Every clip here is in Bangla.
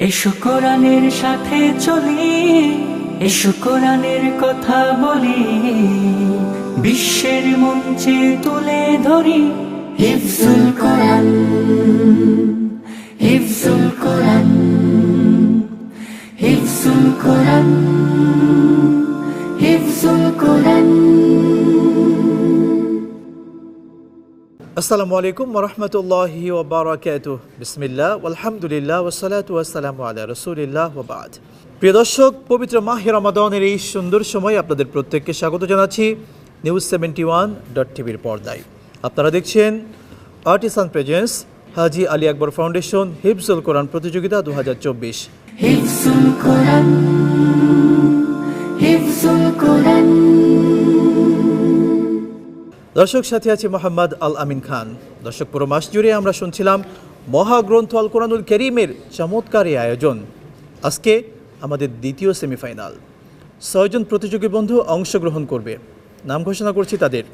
এসো কোরআনের সাথে চলি, এসো কোরআনের কথা বলি, বিশ্বের মঞ্চে তুলে ধরি হিফজুল কোরআন, হিফজুল কোরআন, হিফজুল কোরআন, হিফজুল কোরআন। আসসালামু আলাইকুম ওয়া রাহমাতুল্লাহি ওয়া বারাকাতুহু। বিসমিল্লাহ আলহামদুলিল্লাহ ওয়াসসালাতু ওয়াসসালামু আলা রাসূলিল্লাহ ওয়া বা'দ। প্রিয় দর্শক, পবিত্র মাহে রমাদানের এই সুন্দর সময় আপনাদের প্রত্যেককে স্বাগত জানাচ্ছি নিউজ 71.tv পর্দায়। আপনারা দেখছেন আর্টিসান প্রেজেন্স হাজী আলী আকবর ফাউন্ডেশন হিফজুল কোরআন প্রতিযোগিতা 2024। হিফজুল কোরআন, হিফজুল কোরআন। দর্শক, সাথে আছে মোহাম্মদ আল আমিন খান। দর্শক, পুরো মাস জুড়ে আমরা শুনছিলাম মহাগ্রন্থ আল কোরআনুল কারীমের চমৎকার এই আয়োজন। আজকে আমাদের দ্বিতীয় সেমিফাইনাল। 6 জন প্রতিযোগী বন্ধু অংশগ্রহণ করবে। নাম ঘোষণা করছি তাদের।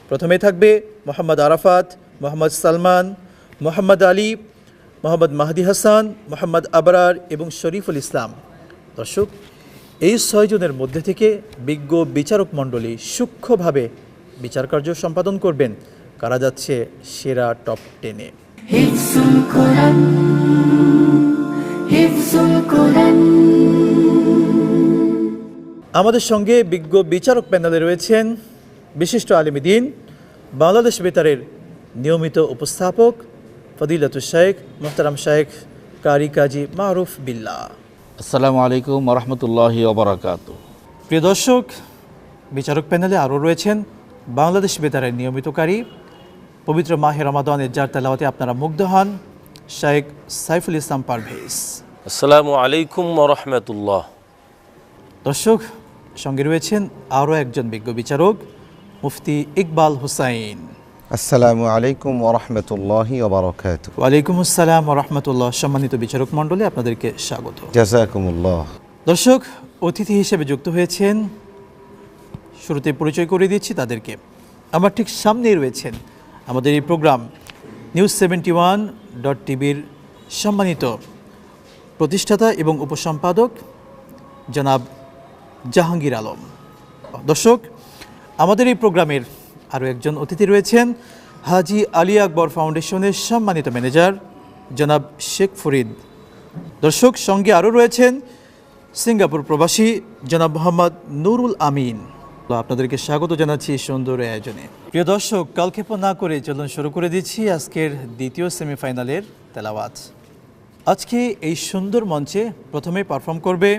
প্রথমে থাকবে মোহাম্মদ আরাফাত, মোহাম্মদ সালমান, মোহাম্মদ আলী, মোহাম্মদ মাহদি হাসান, মোহাম্মদ আবরার এবং শরীফুল ইসলাম। দর্শক, এই 6 জনের মধ্যে থেকে বিজ্ঞ বিচারক মণ্ডলী সূক্ষ্মভাবে বিচার কার্য সম্পাদন করবেন কারা যাচ্ছে সেরা টপ 10-এ। হিফজুল কোরআন, হিফজুল কোরআন। আমাদের সঙ্গে বিজ্ঞ বিচারক প্যানেলে রয়েছেন বিশিষ্ট আলেম দ্বীন, বাংলাদেশ বেতারের নিয়মিত উপস্থাপক ফদিলাতুশ শাইখ মুহতারাম শাইখ কারি কাজী মারুফ বিল্লাহ। আসসালামু আলাইকুম ওয়া রাহমাতুল্লাহি ওয়া বারাকাতুহু। প্রিয় দর্শক, বিচারক প্যানেলে আরও রয়েছেন বাংলাদেশ বেতারের নিয়মিতকারী, পবিত্র মাহে রমাদানের যার তেলাওয়াতে আপনারা মুগ্ধ হন, শাইখ সাইফুল ইসলাম পারভেজ। আসসালামু আলাইকুম ওয়া রাহমাতুল্লাহ। দর্শক, সঙ্গে রয়েছেন আরও একজন বিজ্ঞ বিচারক, মুফতি ইকবাল হুসাইন। আসসালামু আলাইকুম ওয়া রাহমাতুল্লাহি ওয়া বারাকাতুহু। ওয়ালাইকুম আসসালাম ওয়া রাহমাতুল্লাহ। সম্মানিত বিচারক মণ্ডলী, আপনাদেরকে স্বাগত। জাযাকুমুল্লাহ। দর্শক, অতিথি হিসেবে যুক্ত হয়েছেন, শুরুতে পরিচয় করে দিচ্ছি তাদেরকে। আমার ঠিক সামনেই রয়েছেন আমাদের এই প্রোগ্রাম নিউজ 71.tv সম্মানিত প্রতিষ্ঠাতা এবং উপসম্পাদক জনাব জাহাঙ্গীর আলম। দর্শক, আমাদের এই প্রোগ্রামের আরও একজন অতিথি রয়েছেন হাজী আলী আকবর ফাউন্ডেশনের সম্মানিত ম্যানেজার জনাব শেখ ফরিদ। দর্শক, সঙ্গে আরও রয়েছেন সিঙ্গাপুর প্রবাসী জনাব মোহাম্মদ নুরুল আমিন। আপনাদেরকে স্বাগত জানাচ্ছি সুন্দর আয়োজনে। প্রিয় দর্শক, কালক্ষেপণ না করে চলুন শুরু করে দিচ্ছি আজকের দ্বিতীয় সেমিফাইনালের তেলাওয়াত। আজকে এই সুন্দর মঞ্চে প্রথমে পারফর্ম করবে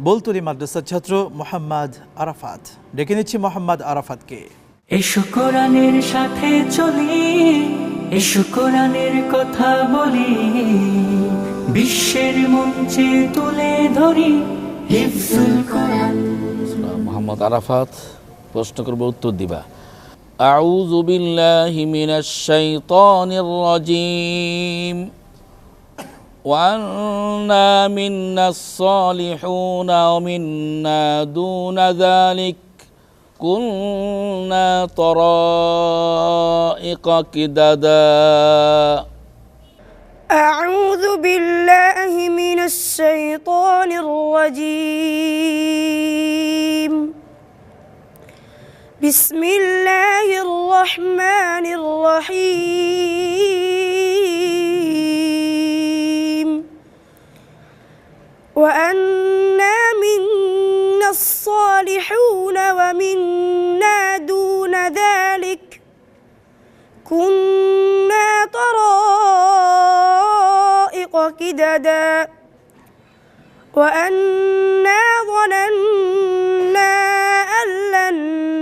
বলতুলি মাদ্রাসার ছাত্র মোহাম্মদ আরাফাত। ডেকে নিচ্ছি মোহাম্মদ আরাফাতকে। এসো কোরআনের সাথে চলি, এসো কোরআনের কথা বলি, বিশ্বের মঞ্চে তুলে ধরি হিফজুল কোরআন। মোহাম্মদ আরাফাত প্রশ্ন করব, উত্তর দিবা। আউযু বিল্লাহি মিনাশ শাইতানির রাজীম। ওয়ান্না মিন্নাস সালিহুনা ওয়া মিন্না দুনা যালিক কুন্না তরাইকা কিদাদা। أعوذ بالله من الشيطان الرجيم. بسم الله الرحمن الرحيم. وأنا منا الصالحون ومنا دون ذلك كنا طرائق كددا. وأنا ظننا أن لن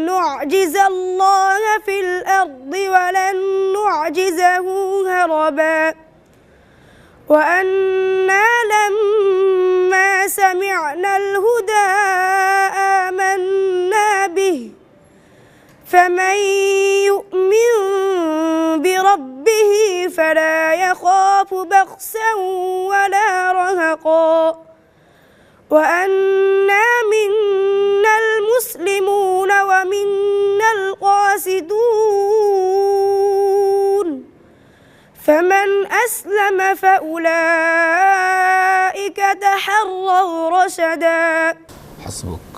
نعجز الله في الأرض ولن نعجزه هربا. وأنا لما سمعنا الهدى آمنا به. فمن يؤمن بربه فلا يخاف بخسا ولا رهقا. وأنا منا المسلمون ومنا القاسطون. فمن أسلم فأولئك يتحروا رشدا হাসবুক।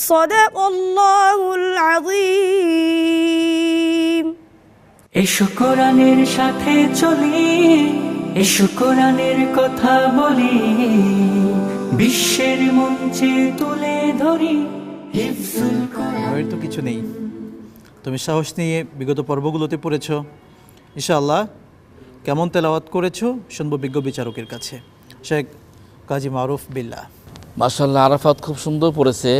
صدق الله العظيم এসো কোরআনের সাথে চলি, এসো কোরআনের কথা বলি, বিশ্বের মঞ্চে তুলে ধরি হিফজুল কোরআন। ভয়ের তো কিছু নেই, তুমি সাহস নিয়ে বিগত পর্বগুলোতে পড়েছ। ইনশাআল্লাহ কেমন তেলাওয়াত করেছো শুনবো বিজ্ঞ বিচারকের কাছে। শেখ কাজী মারুফ বিল্লাহ। মাশাআল্লাহ, আরাফাত খুব সুন্দর পড়েছে।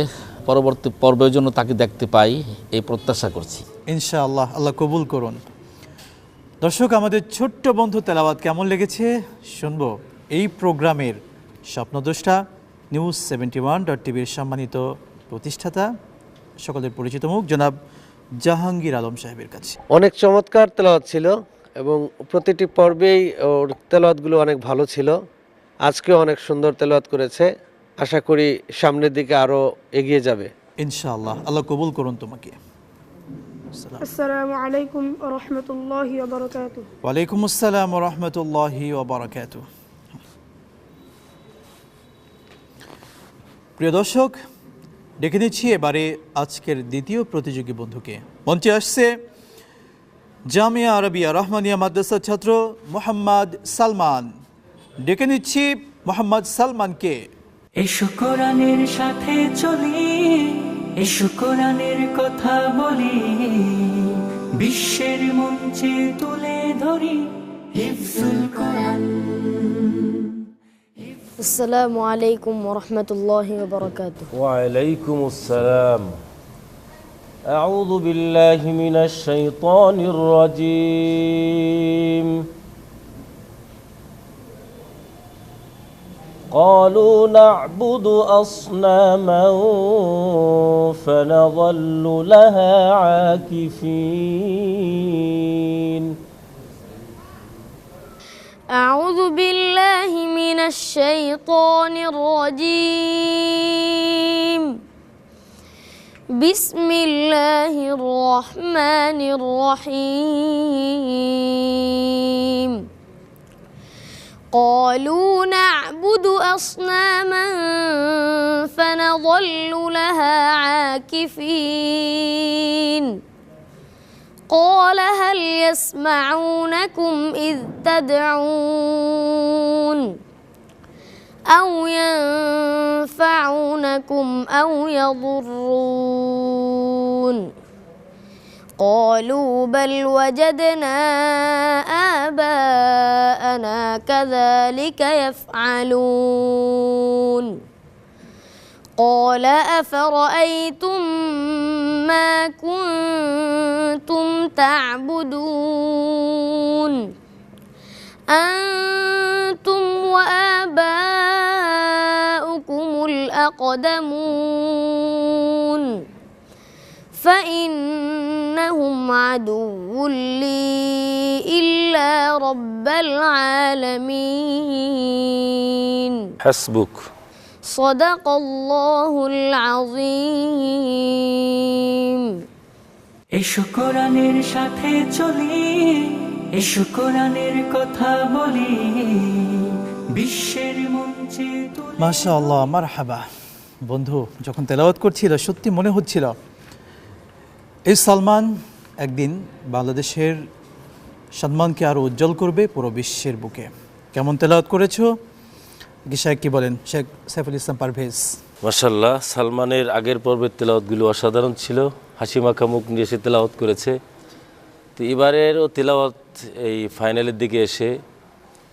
পরবর্তী পর্বের জন্য তাকে দেখতে পাই এই প্রত্যাশা করছি। ইনশাআল্লাহ, আল্লাহ কবুল করুন। দর্শক, আমাদের ছোট্ট বন্ধু তেলাওয়াত কেমন লেগেছে শুনবো এই প্রোগ্রামের স্বপ্নদ্রষ্টা News71.tv-র সম্মানিত প্রতিষ্ঠাতা, সকলের পরিচিত মুখ জনাব জাহাঙ্গীর আলম সাহেবের কাছে। অনেক চমৎকার তেলাওয়াত ছিল এবং প্রতিটি পর্বেই ওর তেলাওয়াতগুলো অনেক ভালো ছিল। আজকেও অনেক সুন্দর তেলাওয়াত করেছে, আশা করি সামনের দিকে আরও এগিয়ে যাবে ইনশাআল্লাহ, আল্লাহ কবুল করুন তোমাকে। السلام عليكم ورحمة الله وبركاته ওয়ালাইকুম আসসালাম ওয়া রাহমাতুল্লাহি ওয়া বারাকাতুহু। প্রিয় দর্শক, ডেকে নিচ্ছি এবারে আজকের দ্বিতীয় প্রতিযোগী বন্ধুকে। মঞ্চে আসছে জামিয়া আরবিয়া রহমানিয়া মাদ্রাসার ছাত্র মোহাম্মদ সালমান। ডেকে নিচ্ছি মোহাম্মদ সালমানকে। এসো কোরআনের সাথে চলি, এসো কোরআনের কথা বলি, বিশ্বের মঞ্চে তুলে ধরি হিফজুল কোরআন। السلام عليكم ورحمة الله وبركاته. وعليكم السلام. أعوذ بالله من الشيطان الرجيم. قالوا نعبد أصناما فنظل لها عاكفين. أعوذ بالله من الشيطان الرجيم. بسم الله الرحمن الرحيم. قالوا نعبد أصناما فنظل لها عاكفين. قال هل يسمعونكم إذ تدعون أو ينفعونكم أو يضرون قالوا بل وجدنا آباءنا كذلك يفعلون قال أفرأيتم ما كنتم تعبدون أنتم وآباؤكم الأقدمون فإنهم عدو لي إلا رب العالمين. حسبك. صدق الله العظيم. এসো কোরআনের সাথে চলি, এসো কোরআনের কথা বলি, বিশ্বের মঞ্চে তুলে। মাশাআল্লাহ, মারহাবা। বন্ধু যখন তেলাওয়াত করছিল সত্যি মনে হচ্ছিল এই সালমান একদিন বাংলাদেশের সম্মানকে আরও উজ্জ্বল করবে পুরো বিশ্বের বুকে। কেমন তেলাওয়াত করেছো শেখ, কি বলেন শেখ সাইফুল ইসলাম পারভেজ? মাশাআল্লাহ, সালমানের আগের পর্বের তেলাওয়াতগুলো অসাধারণ ছিল, হাসি মাখা মুখ নিয়ে এসে তেলাওয়াত করেছে। তো এবারেরও তেলাওয়াত এই ফাইনালের দিকে এসে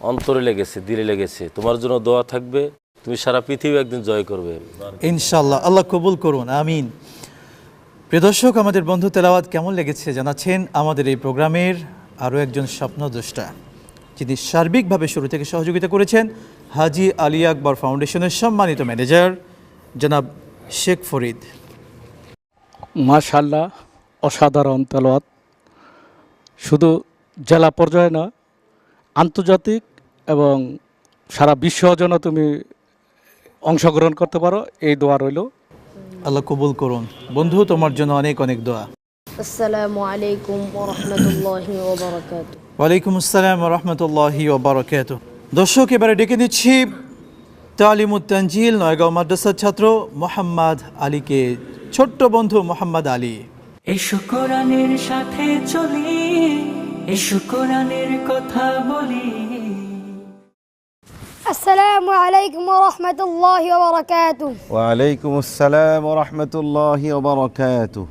অন্তরে লেগেছে, দিলে লেগেছে। তোমার জন্য দোয়া থাকবে, তুমি সারা পৃথিবী একদিন জয় করবে ইনশাআল্লাহ, আল্লাহ কবুল করুন, আমিন। প্রিয় দর্শক, আমাদের বন্ধু তেলাওয়াত কেমন লেগেছে জানাচ্ছেন আমাদের এই প্রোগ্রামের আরও একজন স্বপ্নদ্রষ্টা, যিনি সার্বিকভাবে শুরু থেকে সহযোগিতা করেছেন হাজী আলী আকবর ফাউন্ডেশনের সম্মানিত ম্যানেজার জনাব শেখ ফরিদ। মাশাআল্লাহ, অসাধারণ তেলাওয়াত। শুধু জেলা পর্যায়ে না, আন্তর্জাতিক এবং সারা বিশ্ব যেন তুমি অংশগ্রহণ করতে পারো, এই দোয়া রইল। আল্লাহ কবুল করুন। বন্ধু, তোমার জন্য অনেক অনেক দোয়া। السلام عليكم ورحمة الله وبركاته. ওয়ালাইকুম আসসালাম ওয়া রাহমাতুল্লাহি ওয়া বারাকাতুহু। দর্শক, এবারে ডেকে নিচ্ছি তালিমুত তানজিল নয়গাঁও মাদ্রাসার ছাত্র মোহাম্মদ আলীকে। ছোট্ট বন্ধু মোহাম্মদ আলী। এসো কোরআনের সাথে চলি, এসো কোরআনের কথা বলি। السلام عليكم ورحمة الله وبركاته. وعليكم السلام ورحمة الله وبركاته.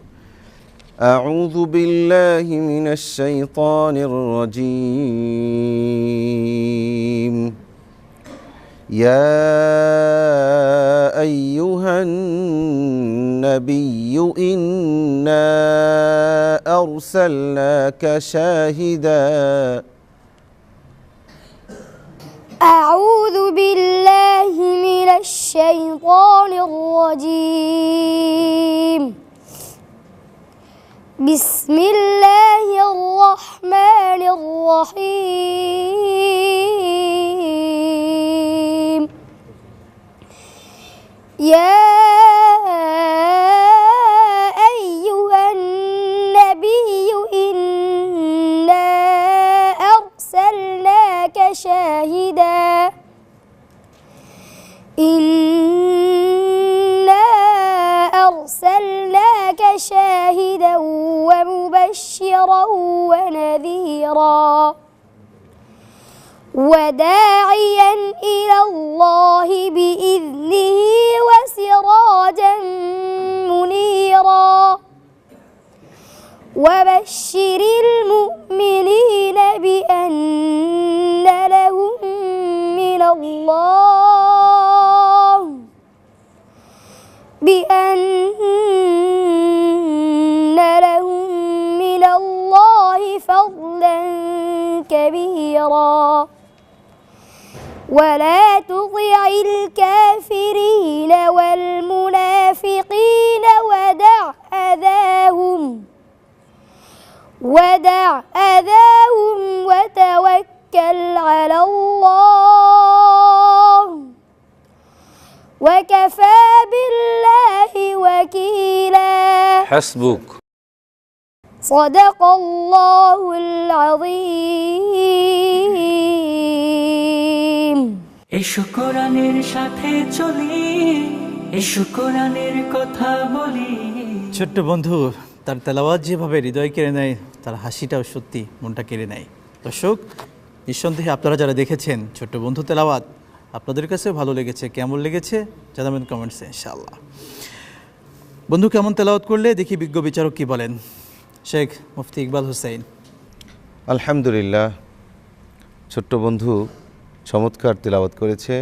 أعوذ بالله من الشيطان الرجيم. يا أيها النبي إنا أرسلناك شاهدا. أعوذ بالله من الشيطان الرجيم. بسم الله الرحمن الرحيم. يا أيها النبي إنا أرسلناك شاهدا. إنا أرسلناك شاهدا ومبشرا ونذيرا وداعيا إلى الله بإذنه وسراجا منيرا وبشر المؤمنين بأن لهم من الله فضلا كبيرا ولا تطع الكافرين والمنافقين ودع أذاهم وتوكل على الله وكفى بالله وكيلا. حسبك. صدق الله العظيم. এসো কোরআনের সাথে চলি, এসো কোরআনের কথা বলি। ছোট্ট বন্ধু তার তেলাওয়াত যেভাবে হৃদয় কেড়ে নেয়, তার হাসিটাও সত্যি মনটা কেড়ে নেয়। দর্শক, নিঃসন্দেহে আপনারা যারা দেখেছেন ছোট্ট বন্ধু তেলাওয়াত, আপনাদের কাছে ভালো লেগেছে, কেমন লেগেছে জানাবেন কমেন্টসে ইনশাআল্লাহ। বন্ধু কেমন তেলাওয়াত করলে দেখি বিজ্ঞ বিচারক কি বলেন। শেখ মুফতি ইকবাল হোসেন। আলহামদুলিল্লাহ, ছোট্ট বন্ধু চমৎকার তিলাওয়াত করেছে।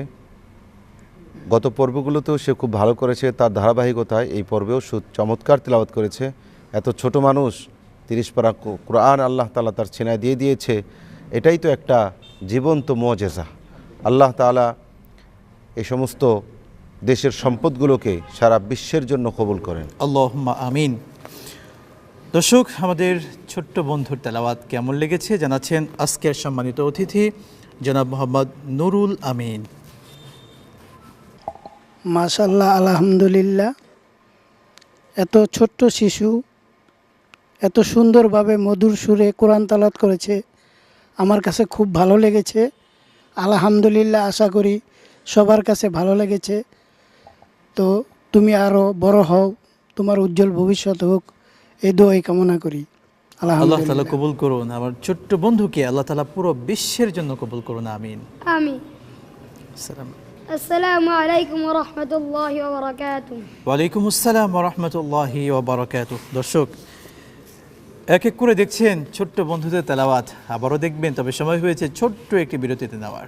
গত পর্বগুলোতেও সে খুব ভালো করেছে, তার ধারাবাহিকতায় এই পর্বেও চমৎকার তিলাওয়াত করেছে। এত ছোট মানুষ 30 পারা কোরআন আল্লাহ তাআলা তার ছিনায় দিয়ে দিয়েছে, এটাই তো একটা জীবন্ত মুআজিজা। আল্লাহ তাআলা এই সমস্ত দেশের সম্পদগুলোকে সারা বিশ্বের জন্য কবুল করেন, আল্লাহুম্মা আমিন। দর্শক, আমাদের ছোট্ট বন্ধুর তেলাওয়াত কেমন লেগেছে জানাচ্ছেন আজকের সম্মানিত অতিথি জনাব মোহাম্মদ নুরুল আমিন। মাশাআল্লাহ, আলহামদুলিল্লাহ। এত ছোট্ট শিশু এত সুন্দরভাবে মধুর সুরে কোরআন তেলাওয়াত করেছে, আমার কাছে খুব ভালো লেগেছে। আলহামদুলিল্লাহ, আশা করি সবার কাছে ভালো লেগেছে। তো তুমি আরও বড় হও, তোমার উজ্জ্বল ভবিষ্যৎ হোক, এই দোয়াই কামনা করি। আল্লাহ তাআলা কবুল করুন। আমার ছোট্ট বন্ধুকে আল্লাহ তাআলা পুরো বিশ্বের জন্য কবুল করুন, আমিন। আমিন। আসসালামু আলাইকুম ওয়া রাহমাতুল্লাহি ওয়া বারাকাতুহু। ওয়া আলাইকুম আসসালাম ওয়া রাহমাতুল্লাহি ওয়া বারাকাতুহু। দর্শক, এক এক করে দেখছেন ছোট্ট বন্ধুদের তেলাওয়াত, আবারও দেখবেন, তবে সময় হয়েছে ছোট্ট একটি বিরতিতে নেওয়ার।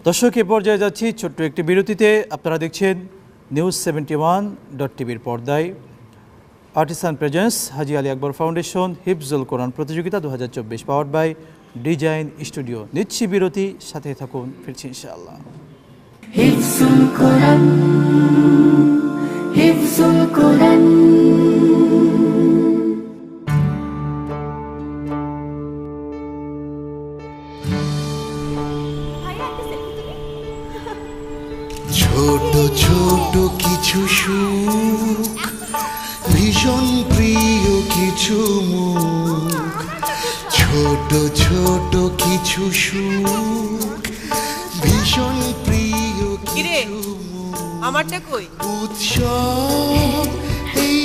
দর্শক, এ পর্যায়ে যাচ্ছি ছোট্ট একটি বিরতিতে। আপনারা দেখছেন News71.tv পর্দায় আর্টিসান প্রেজেন্স হাজি আলী আকবর ফাউন্ডেশন হিফজুল কোরআন প্রতিযোগিতা 2024 পাওয়ার্ড বাই ডিজাইন স্টুডিও। নিচ্ছি বিরতি, সাথে থাকুন, ফিরছি ইনশাআল্লাহ। হিফজুল কোরআন, হিফজুল কোরআন। ছোট ছোট কিছু সুখ, ভীষণ প্রিয় কিছু মুখ। ছোট ছোট কিছু সুখ, ভীষণ প্রিয় কিছু আমারটা কই? উৎসব এই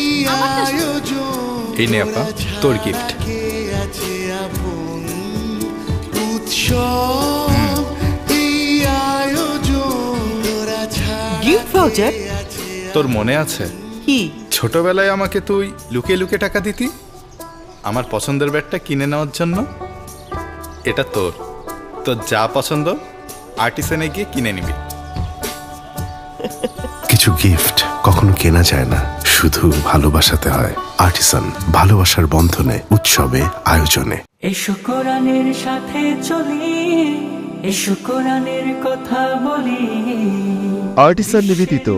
আয়োজন এই নে আপা তোর গিফট। আছে আপন উৎসব এই আয়োজন তোরা ছাড়া গিফট ভাউচার? তোর মনে আছে কি? ছোটবেলায় আমাকে তুই লুকিয়ে লুকিয়ে টাকা দিতি আমার পছন্দের ব্যাগটা কিনে নেওয়ার জন্য? এটা তোর, তোর যা পছন্দ আর্টিসানে গিয়ে কিনে নিবি। কিছু গিফট কখনো কেনা যায় না, শুধু ভালোবাসাতে হয়। আর্টিসান, ভালোবাসার বন্ধনে, উৎসবে, আয়োজনে। এসো কোরআনের সাথে চলি, এসো কোরআনের কথা বলি। আর্টিসান নিবেদিত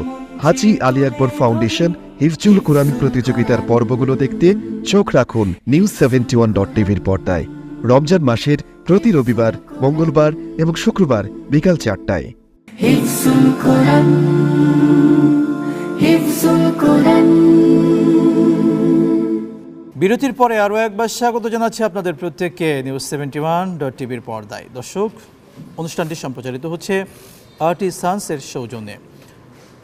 হাজী আলী আকবর ফাউন্ডেশন হিফজুল কোরআন প্রতিযোগিতার পর্বগুলো দেখতে চোখ রাখুন news71.tv-র পর্দায় রমজান মাসের প্রতি রবিবার, মঙ্গলবার এবং শুক্রবার বিকাল 4টায়। হিফজুল কোরআন, হিফজুল কোরআন। বিরতির পরে আরও একবার স্বাগত জানাচ্ছি আপনাদের প্রত্যেককে news71.tv-র পর্দায়। দর্শক, অনুষ্ঠানটি সম্প্রচারিত হচ্ছে আর্টিসানসের সৌজন্যে।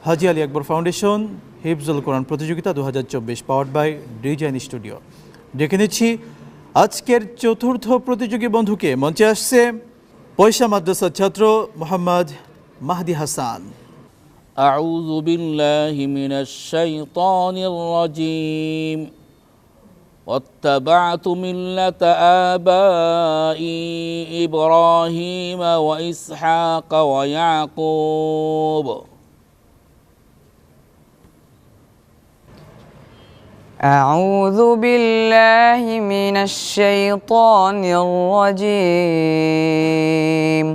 হাজী আলী আকবর ফাউন্ডেশন হিফজুল কোরআন প্রতিযোগিতা 2024 পাওয়ার্ড বাই ডিজাইন স্টুডিও। ডেকে নিচ্ছি আজকের চতুর্থ প্রতিযোগী বন্ধুকে। মঞ্চে আসছে পয়সা মাদ্রাসার ছাত্র মোহাম্মদ মাহদি হাসান। আউযু বিল্লাহি মিনাশ শাইতানির রাজীম। واتبعت ملة آبائي إبراهيم وإسحاق ويعقوب. أعوذ بالله من الشيطان الرجيم.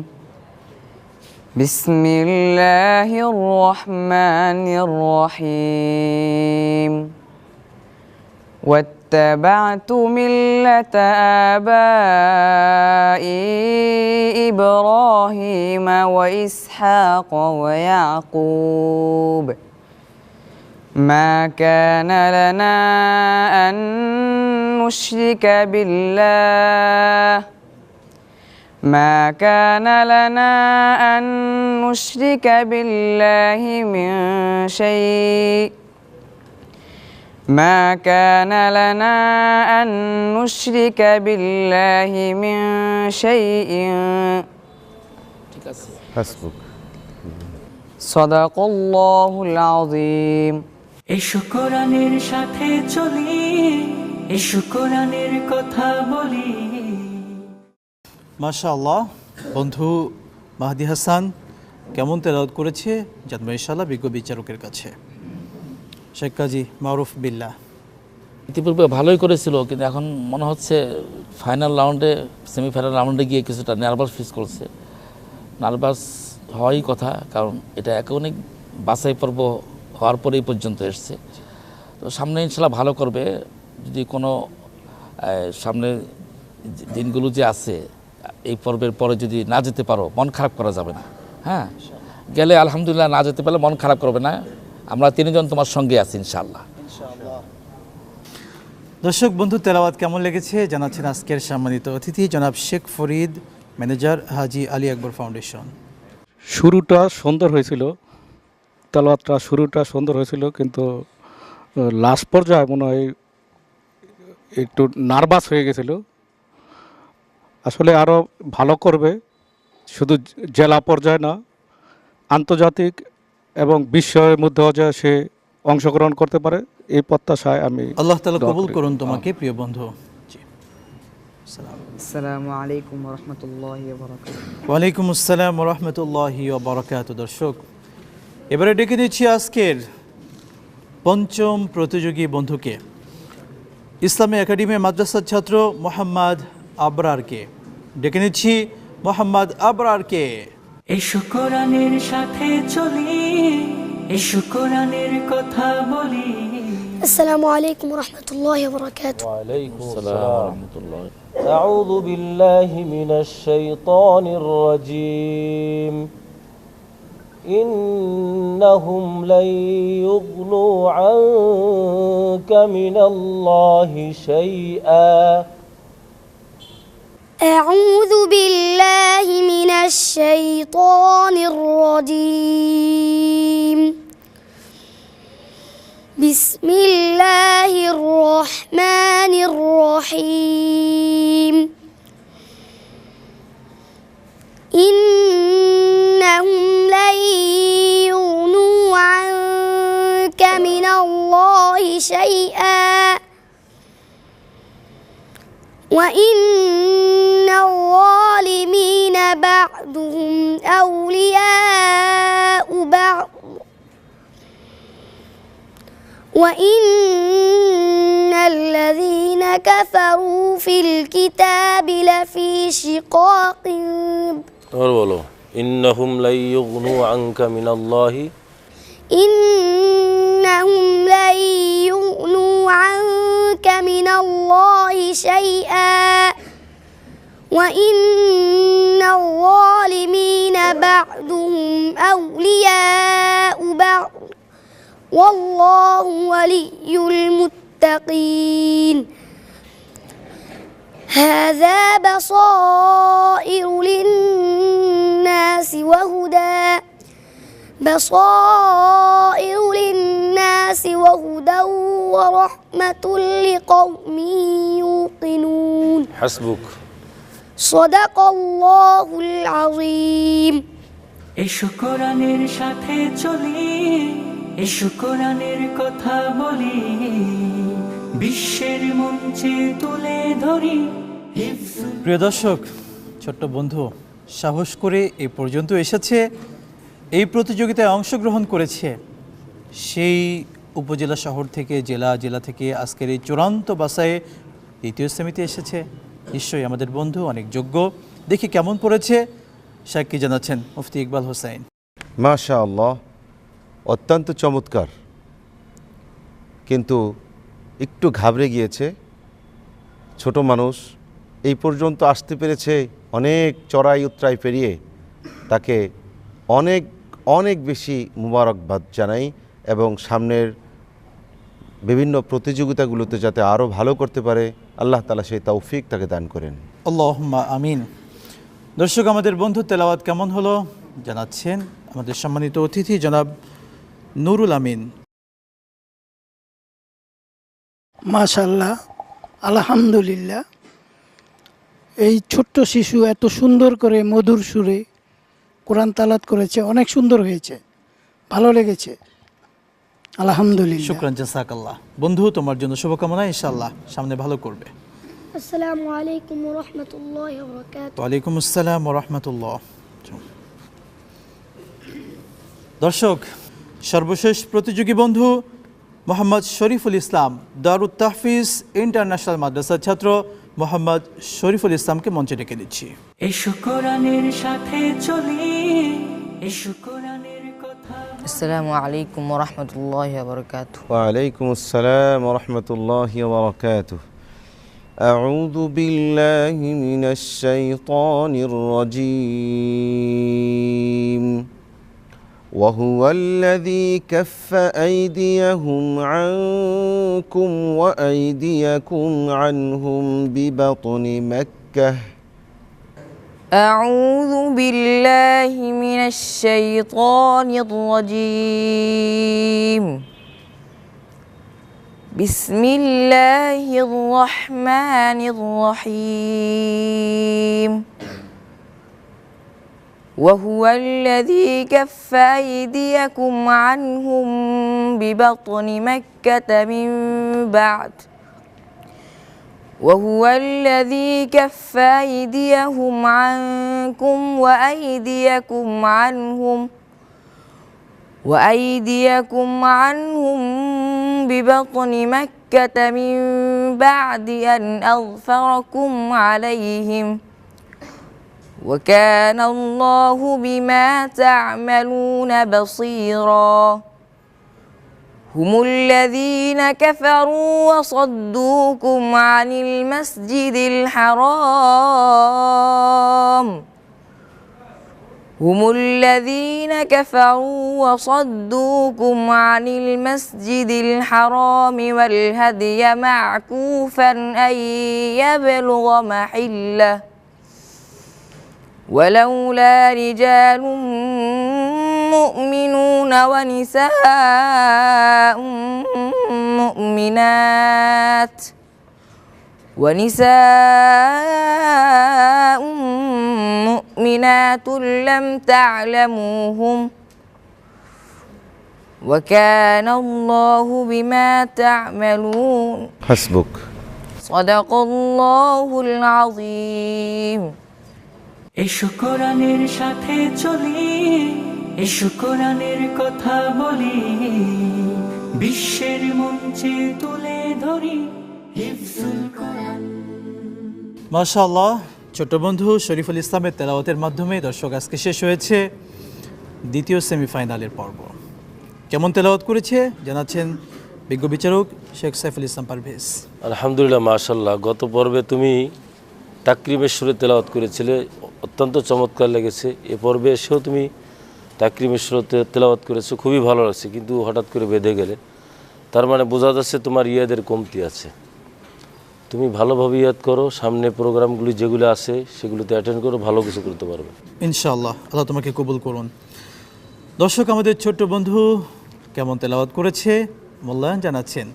بسم الله الرحمن الرحيم. واتبعت ملة آبائي إبراهيم وإسحاق ويعقوب. ما كان لنا أن نشرك بالله ما كان لنا أن نشرك بالله من شيء ما كان لنا أن نشرك بالله من شيء. হাসবুক। صدق الله العظيم. এসো কোরআনের সাথে চলি, এসো কোরআনের কথা বলি। মাশাআল্লাহ, বন্ধু মাহদি হাসান কেমন তেলাওয়াত করেছে জানবো ইনশাআল্লাহ বিজ্ঞ বিচারকের কাছে। শেখ কাজী মারুফ বিল্লাহ। ইতিপূর্বে ভালোই করেছিল, কিন্তু এখন মনে হচ্ছে ফাইনাল রাউন্ডে, সেমিফাইনাল রাউন্ডে গিয়ে কিছুটা নার্ভাস ফিল করছে। নার্ভাস হওয়াই কথা, কারণ এটা একাধিক বাছাই পর্ব হওয়ার পরেই পর্যন্ত এসছে। তো সামনে ইনশাল্লাহ ভালো করবে। যদি কোনো সামনে দিনগুলো যে আছে, এই পর্বের পরে যদি না যেতে পারো, মন খারাপ করা যাবে না। হ্যাঁ, গেলে আলহামদুলিল্লাহ, না যেতে পারলে মন খারাপ করবে না। আমরা তিনজন তোমার সঙ্গে আছি ইনশাআল্লাহ। দর্শক বন্ধু, তেলাওয়াত কেমন লেগেছে জানাচ্ছেন আজকের সম্মানিত অতিথি জনাব শেখ ফরিদ, ম্যানেজার হাজী আলী আকবর ফাউন্ডেশন। শুরুটা সুন্দর হয়েছিল, তেলাওয়াতটা শুরুটা সুন্দর হয়েছিল, কিন্তু লাস্ট পর্যায়ে মনে হয় একটু নার্ভাস হয়ে গেছিল। আসলে আরও ভালো করবে, শুধু জেলা পর্যায়ে না, আন্তর্জাতিক এবং বিশ্বের মধ্যেও যে সে অংশগ্রহণ করতে পারে, এই প্রত্যাশায় আমি আল্লাহ তাআলা কবুল করুন তোমাকে প্রিয় বন্ধু। আসসালামু আলাইকুম ওয়া রাহমাতুল্লাহি ওয়া বারাকাতুহু। ওয়া আলাইকুম আসসালাম ওয়া রাহমাতুল্লাহি ওয়া বারাকাতুহু। দর্শক, এবারে ডেকে দিচ্ছি আজকের পঞ্চম প্রতিযোগী বন্ধুকে, ইসলামী একাডেমি মাদ্রাসার ছাত্র মোহাম্মদ আবরারকে। ডেকে নিচ্ছি মোহাম্মদ আবরারকে। এসো কোরআনের সাথে চলি, এসো কোরআনের কথা বলি। السلام عليكم ورحمة الله وبركاته. وعليكم السلام ورحمة الله. أعوذ بالله من الشيطان الرجيم. إنهم لن يغنوا عنك من الله شيئا. أعوذ بالله من الشيطان الرجيم. بسم الله الرحمن الرحيم إنهم لن يغنوا عنك من الله شيئا وإن الظالمين بعضهم أولياء بعض وإن الذين كفروا في الكتاب لفي شقاق और बोलो इन्नहुम ला युगनु अंका मिनल्लाहि إنهم لن يغنوا عنك من الله شيئا وإن الظالمين بعضهم أولياء بعض والله ولي المتقين هذا بصائر للناس وهدى ورحمة لقوم يوقنون حسبك صدق الله العظيم এসো কোরআনের সাথে চলি এসো কোরআনের কথা বলি বিশ্বের মঞ্চে তুলে ধরি প্রিয় দর্শক, ছোট্ট বন্ধু সাহস করে এই পর্যন্ত এসেছে, এই প্রতিযোগিতায় অংশগ্রহণ করেছে। সেই উপজেলা শহর থেকে জেলা থেকে আজকের এই চূড়ান্ত বাছাইয়ে দ্বিতীয় শ্রেণীতে এসেছে। নিশ্চয়ই আমাদের বন্ধু অনেক যোগ্য। দেখি কেমন পড়েছে, সাক্ষী জানাচ্ছেন মুফতি ইকবাল হোসেন। মাশাআল্লাহ, অত্যন্ত চমৎকার, কিন্তু একটু ঘাবড়ে গিয়েছে। ছোট মানুষ এই পর্যন্ত আসতে পেরেছে, অনেক চড়াই উতরাই পেরিয়ে তাকে অনেক অনেক বেশি মুবারকবাদ জানাই এবং সামনের বিভিন্ন প্রতিযোগিতাগুলোতে যাতে আরও ভালো করতে পারে আল্লাহ তাআলা সেই তৌফিক তাকে দান করেন। আল্লাহুম্মা আমিন। দর্শক, আমাদের বন্ধু তেলাওয়াত কেমন হলো জানাচ্ছেন আমাদের সম্মানিত অতিথি জনাব নুরুল আমিন। মাশাআল্লাহ, আলহামদুলিল্লাহ। এই ছোট্ট শিশু এত সুন্দর করে মধুর সুরে কোরআন তালাত করেছে, অনেক সুন্দর হয়েছে, ভালো লেগেছে, আলহামদুলিল্লাহ। শুকরান, জাযাকাল্লাহ। বন্ধু, তোমার জন্য শুভকামনা, ইনশাআল্লাহ সামনে ভালো করবে। আসসালামু আলাইকুম ওয়া রাহমাতুল্লাহি ওয়া বারাকাতুহু। ওয়া আলাইকুম আসসালাম ওয়া রাহমাতুল্লাহ। দর্শক, সর্বশেষ প্রতিযোগী বন্ধু মোহাম্মদ শরীফুল ইসলাম, দারুত তাহফিজ ইন্টারন্যাশনাল মাদ্রাসার ছাত্র মোহাম্মদ শরীফুল ইসলামকে মঞ্চে ডেকে দিচ্ছি। এসো কোরআনের সাথে চলি এসো কোরআনের কথা। আসসালামু আলাইকুম ওয়া রাহমাতুল্লাহি ওয়া বারাকাতুহু। ওয়া আলাইকুম আসসালাম ওয়া রাহমাতুল্লাহি ওয়া বারাকাতুহু। আউযু বিল্লাহি মিনাশ শাইতানির রাজীম। وهو الذي كف أيديهم عنكم وأيديكم عنهم ببطن مكة. أعوذ بالله من الشيطان الرجيم. بسم الله الرحمن الرحيم. وهو الذي كف أيديكم عنهم ببطن مكة من بعد وهو الذي كف أيديهم عنكم وأيديكم عنهم ببطن مكة من بعد أن أظفركم عليهم وكان الله بما تعملون بصيرا. هم الذين كفروا وصدوكم عن المسجد الحرام هم الذين كفروا وصدوكم عن المسجد الحرام والهدي معكوفا أن يبلغ محله ولولا رجال مؤمنون ونساء مؤمنات لم تعلموهم وكان الله بما تعملون হাসবুক। صدق الله العظيم এসো কোরআনের সাথে চলি, এসো কোরআনের কথা বলি, বিশ্বের মঞ্চে তুলে ধরি হিফজুল কোরআন। মাশাআল্লাহ, ছোট বন্ধু শরীফুল ইসলামের তেলাওয়াতের মাধ্যমে দর্শক আজকে শেষ হয়েছে দ্বিতীয় সেমিফাইনালের পর্ব। কেমন তেলাওয়াত করেছে জানাচ্ছেন বিজ্ঞ বিচারক শেখ সাইফুল ইসলাম পারভেজ। আলহামদুলিল্লাহ, মাশাআল্লাহ। গত পর্বে তুমি তাকরিমের সুরে তেলাওয়াত করেছিলে, অত্যন্ত চমৎকার লেগেছে। এ পর্বে এসেও তুমি তাকরিমের সুরে তেলাওয়াত করেছো, খুবই ভালো লাগছে, কিন্তু হঠাৎ করে বেঁধে গেলে, তার মানে বোঝা যাচ্ছে তোমার ইয়াদের কমতি আছে। তুমি ভালোভাবে ইয়াদ করো, সামনে প্রোগ্রামগুলি যেগুলো আছে সেগুলোতে অ্যাটেন্ড করো, ভালো কিছু করতে পারবে ইনশাআল্লাহ। আল্লাহ তোমাকে কবুল করুন। দর্শক, আমাদের ছোট্ট বন্ধু কেমন তেলাওয়াত করেছে মূল্যায়ন জানাচ্ছেন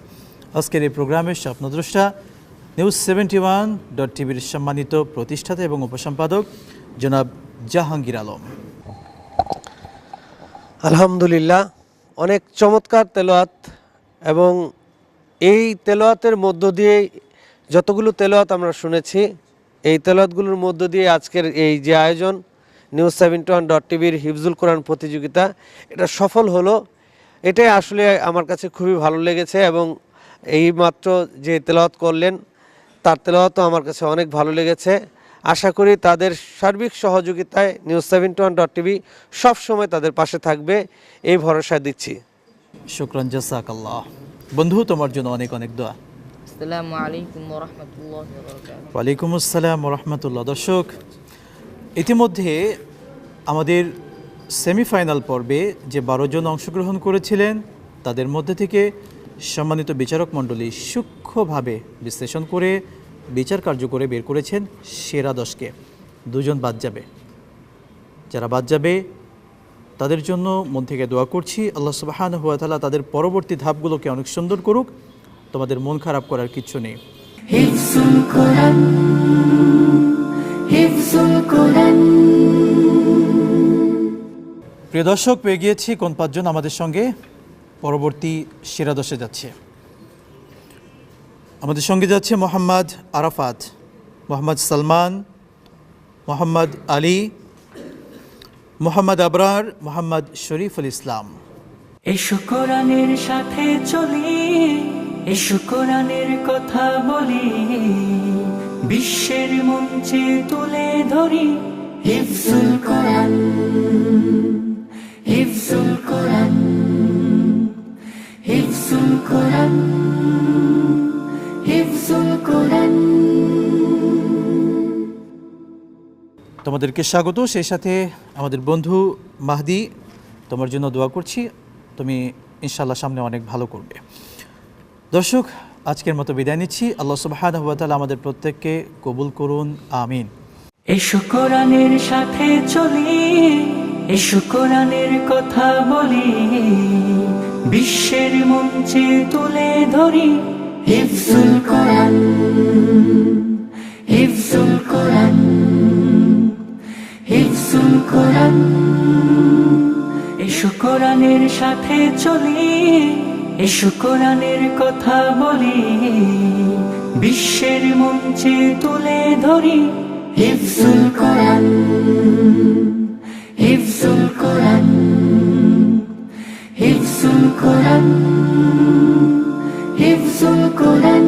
আজকের এই প্রোগ্রামের স্বপ্নদ্রষ্টা News71.tv সম্মানিত প্রতিষ্ঠাতা এবং উপসম্পাদক জনাব জাহাঙ্গীর আলম। আলহামদুলিল্লাহ, অনেক চমৎকার তেলাওয়াত, এবং এই তেলাওয়াতের মধ্য দিয়ে যতগুলো তেলাওয়াত আমরা শুনেছি, এই তেলাওয়াতগুলোর মধ্য দিয়ে আজকের এই যে আয়োজন News71.tv-র হিফজুল কোরআন প্রতিযোগিতা, এটা সফল হলো। এটাই আসলে আমার কাছে খুবই ভালো লেগেছে, এবং এই মাত্র যে তেলাওয়াত করলেন তার তেলাওয়াতও আমার কাছে অনেক ভালো লেগেছে। আশা করি তাদের সার্বিক সহযোগিতায় News71.tv সবসময় তাদের পাশে থাকবে, এই ভরসা দিচ্ছি। শুকরান, জাযাকাল্লাহ। বন্ধু, তোমার জন্য অনেক অনেক দোয়া। আসসালামু আলাইকুম ওয়া রাহমাতুল্লাহি ওয়া বারাকাতুহু। ওয়া আলাইকুম আসসালাম ওয়া রাহমাতুল্লাহ। দর্শক, ইতিমধ্যে আমাদের সেমিফাইনাল পর্বে যে 12 জন অংশগ্রহণ করেছিলেন তাদের মধ্যে থেকে সম্মানিত বিচারক মণ্ডলী সূক্ষ্মভাবে বিশ্লেষণ করে বিচার কার্য করে বের করেছেন সেরা 10কে। 2 জন বাদ যাবে। যারা বাদ যাবে তাদের জন্য মন থেকে দোয়া করছি, আল্লাহ সুবহানাহু ওয়া তাআলা তাদের পরবর্তী ধাপগুলোকে অনেক সুন্দর করুক। তোমাদের মন খারাপ করার কিচ্ছু নেই। হিফজুল কোরআন, হিফজুল কোরআন। প্রিয় দর্শক, পেয়ে গিয়েছি কোন 5 জন আমাদের সঙ্গে পরবর্তী সেরা 10-এ যাচ্ছে। আমাদের সঙ্গে যাচ্ছে মোহাম্মদ আরাফাত, মোহাম্মদ সালমান, মোহাম্মদ আলী, মোহাম্মদ আবরার, মোহাম্মদ শরীফুল ইসলাম। এসো কোরআনের সাথে চলি, এসো কোরআনের কথা বলি, বিশ্বের মঞ্চে তুলে ধরি হিফজুল কোরআন, হিফজুল কোরআন, হিফজুল কোরআন, হিফজুল কোরআন। তোমাদেরকে স্বাগত। সেই সাথে আমাদের বন্ধু মাহদি, তোমার জন্য দোয়া করছি, তুমি ইনশাআল্লাহ সামনে অনেক ভালো করবে। দর্শক, আজকের মতো বিদায় নিচ্ছি। আল্লাহ সুবহানাহু ওয়া তাআলা আমাদের প্রত্যেককে কবুল করুন, আমিন। এসো কোরআনের সাথে চলি, এসো কোরআনের কথা বলি, বিশ্বের মঞ্চে তুলে ধরি হিফজুল কোরআন, হিফজুল কোরআন, হিফজুল কোরআন। এসো কোরআনের সাথে চলি, এসো কোরআনের কথা বলি, বিশ্বের মঞ্চে তুলে ধরি হিফজুল কোরআন, হিফজুল কোরআন, হিফজুল কোরআন, হিফজুল কোরআন।